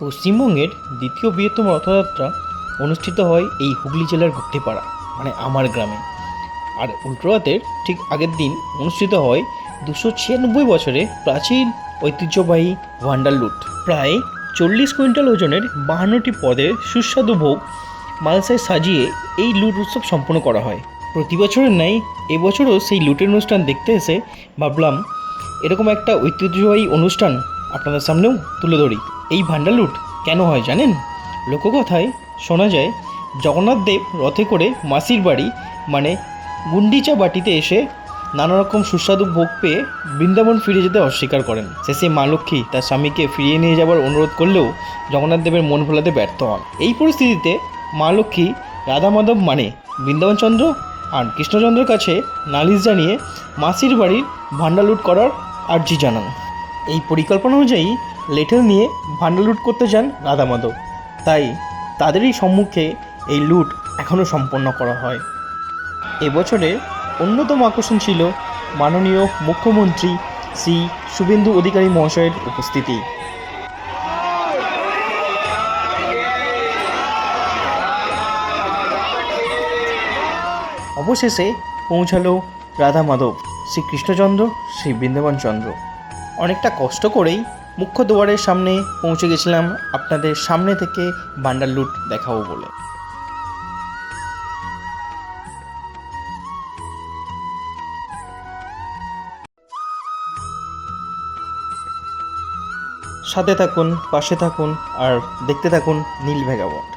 পশ্চিমবঙ্গের দ্বিতীয় বৃহত্তম রথযাত্রা অনুষ্ঠিত হয় এই হুগলি জেলার গুট্টিপাড়া মানে আমার গ্রামে। আর উল্টো রথের ঠিক আগের দিন অনুষ্ঠিত হয় 296 বছরে প্রাচীন ঐতিহ্যবাহী ভান্ডার লুট। প্রায় 40 কুইন্টাল ওজনের 52টি পদের সুস্বাদু ভোগ মালসায় সাজিয়ে এই লুট উৎসব সম্পন্ন করা হয়। প্রতি বছরের ন্যায় এবছরও সেই লুটের অনুষ্ঠান দেখতে এসে ভাবলাম এরকম একটা ঐতিহ্যবাহী অনুষ্ঠান আপনাদের সামনেও তুলে ধরি। এই ভান্ডার লুট কেন হয় জানেন? লোককথায় শোনা যায় জগন্নাথ দেব রথে করে মাসির বাড়ি মানে গুন্ডিচা বাটিতে এসে নানা রকম সুস্বাদু ভোগ পেয়ে বৃন্দাবন ফিরে যেতে অস্বীকার করেন। শেষে মা লক্ষ্মী তার স্বামীকে ফিরিয়ে নিয়ে যাবার অনুরোধ করলেও জগন্নাথ দেবের মন ভোলাতে ব্যর্থ হন। এই পরিস্থিতিতে মা লক্ষ্মী রাধা মাধব মানে বৃন্দাবনচন্দ্র আর কৃষ্ণচন্দ্রের কাছে নালিশ জানিয়ে মাসির বাড়ির ভান্ডার লুট করার আর্জি জানান। এই পরিকল্পনা অনুযায়ী লেঠেল নিয়ে ভান্ডার লুট করতে যান রাধা মাধব, তাই তাদেরই সম্মুখে এই লুট এখনও সম্পন্ন করা হয়। এবছরে অন্যতম আকর্ষণ ছিল মাননীয় মুখ্যমন্ত্রী শ্রী শুভেন্দু অধিকারী মহাশয়ের উপস্থিতি। অবশেষে পৌঁছালো রাধা মাধব, শ্রী কৃষ্ণচন্দ্র, শ্রী বৃন্দাবনচন্দ্র। অনেকটা কষ্ট করেই মুখ্য দুয়ারের সামনে পৌঁছে গেছিলাম আপনাদের সামনে থেকে ভান্ডার লুট দেখাবো বলে। সাথে থাকুন, পাশে থাকুন আর দেখতে থাকুন নীল ভেগাবট।